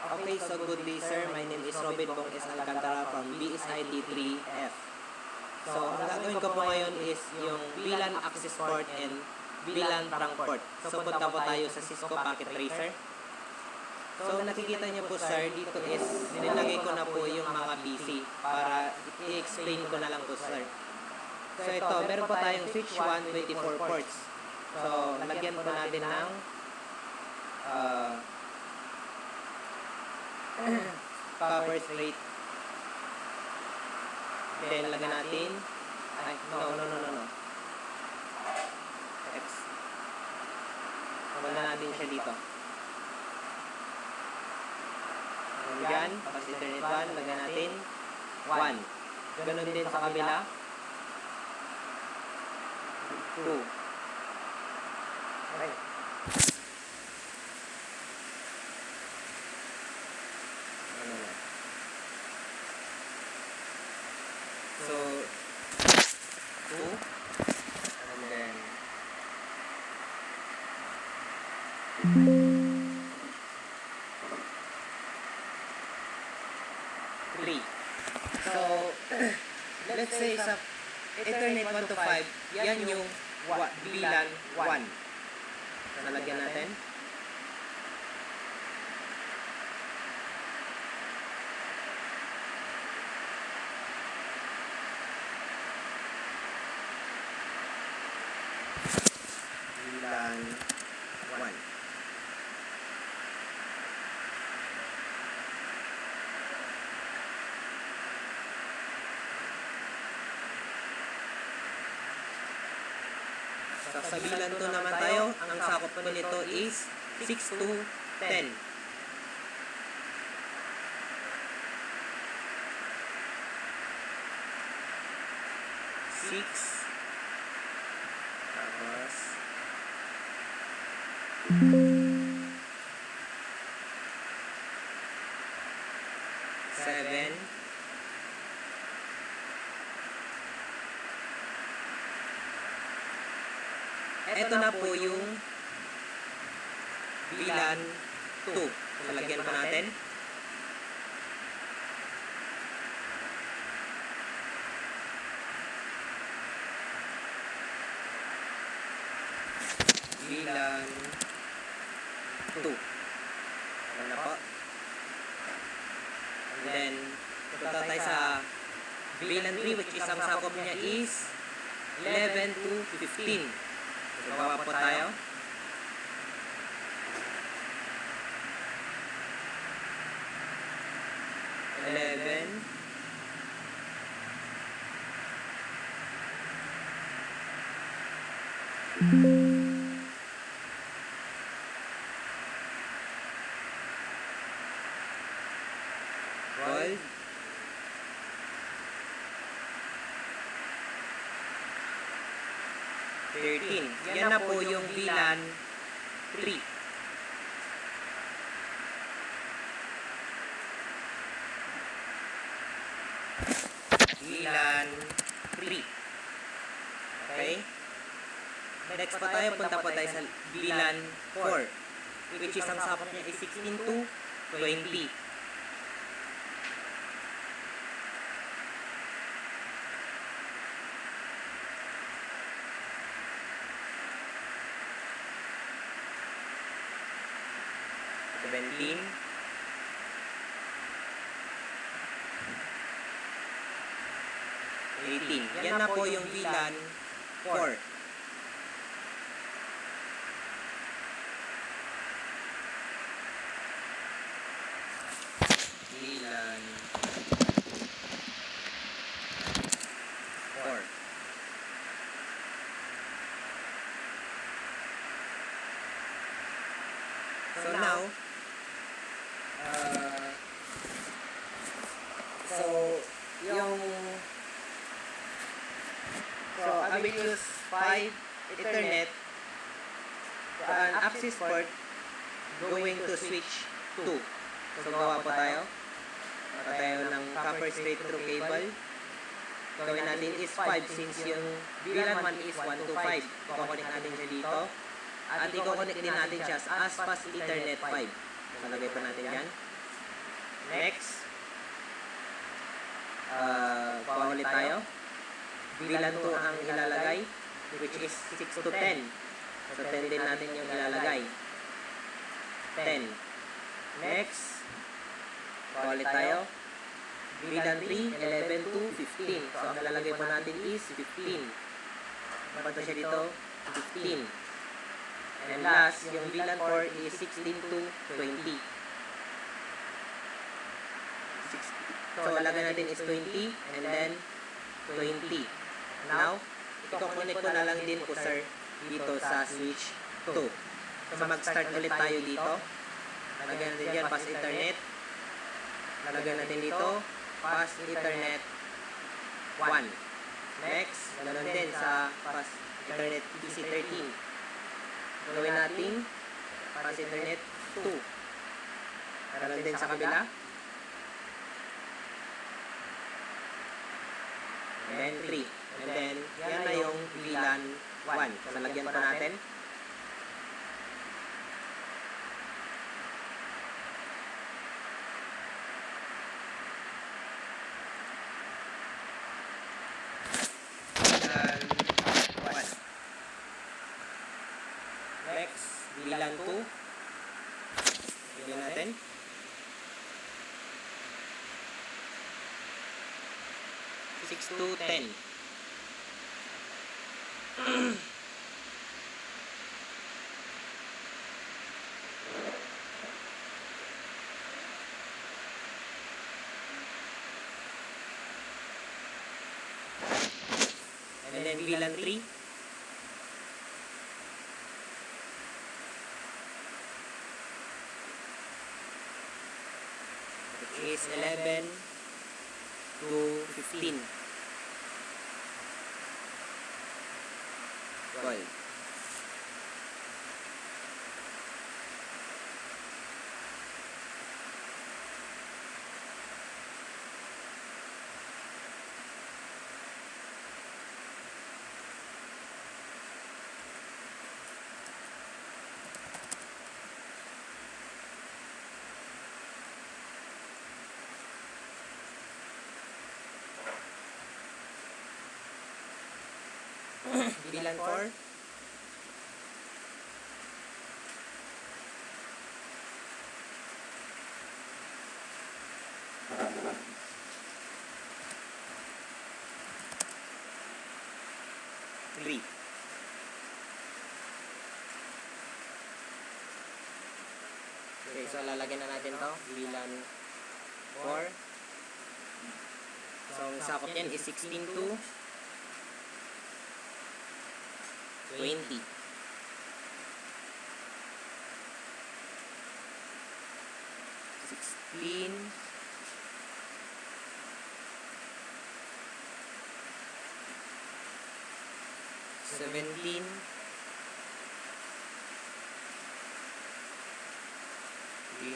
Okay, so good day sir. My name is Robin Bong S. Alcantara from BSIT 3F. So, ang gagawin ko po ngayon is yung VLAN access port and VLAN trunk port. So, punta po tayo sa Cisco Packet Tracer. So, nakikita niyo po sir, dito is nilagay ko na po yung mga PC para i-explain ko na lang po sir. So, ito, meron po tayong switch 1, 24 ports. So, lagyan po natin ng copper straight. Then, lagyan natin, no. X. Wala natin siya dito. Yan, tapos Ethernet 1, lagyan natin 1. Ganun din sa kabila. 2. Okay. So, 2, and then 3. So, let's say sa Ethernet 1 to 5, yan yung VLAN 1. So, nalagyan natin. VLAN 1. Sa VLAN 2 naman tayo, ang sakop po nito is 6 to 10. Tapos 7. Ito na po yung VLAN 2. So, lagyan pa natin. VLAN 2. Ayan na po. And then, punta tayo sa VLAN 3, which is ang sakop niya is 11 to 15. So, baba po tayo. Eleven. 12. 13. Yan na po yung VLAN 3. VLAN 3. Okay? Next pa tayo, punta pa tayo sa VLAN 4, which is ang sakop niya is 16 to 20. Bentley. 18. Yan na po yung VLAN 4. VLAN 4. So now, I will use 5 Ethernet an access port going to switch 2. So, gawa po tayo. Gawa tayo ng copper straight through cable. Gawin natin is 5 since yung VLAN 1 is 1 to 5. Iko-connect natin siya dito. At iko-connect din natin siya as fast Ethernet 5. So, lagay pa natin yan. bilan 2 ang ilalagay, which is 6 to 10. So 10 din natin yung ilalagay. 10. Next, ulit tayo. Bilan 3, 11 to 15. So ang ilalagay po natin is 15. Punta siya dito, 15. And last, yung bilan 4 is 16 to 20. So, lagay natin is 20 and then 20. Now, i-connect ko na lang din po, sir, dito sa switch 2. So, mag-start ulit tayo dito. Lagyan natin dyan, pass Ethernet. Lagyan natin dito, pass Ethernet 1. Next, ganoon din sa pass Ethernet PC13. Gawin natin pass Ethernet 2. Ganoon din sa kabila. And then 3. And then, yan na yung bilan 1. So, lagyan pa natin. Bilan 1. Next, bilan 2. Lagyan natin. Six to 10. And then bilan 3. Which is 11 to 15. 12. Bilan 4. Three. Okay, so lalagyan na natin to. Bilan 4. So, ang sakop niyan is 16 to 20. 16. 17. 18.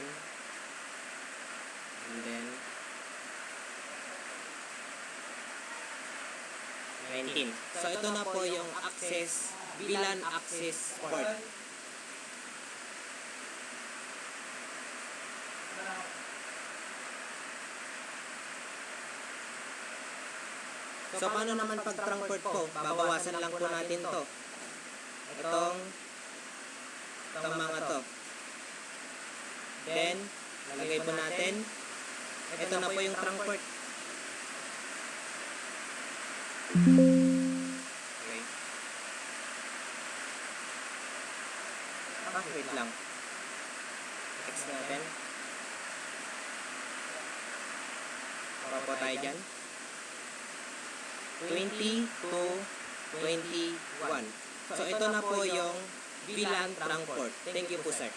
And then 19. So ito na po yung access, bilan access port. So paano naman pag trunk port po? Babawasan lang po natin to. Itong mga to. Then, lagay po natin. Ito na po yung trunk port. Okay. Wait lang. X natin. Para po tayo dyan. 20 to 21. So ito na po yung bilan trunk port. Thank you po, sir.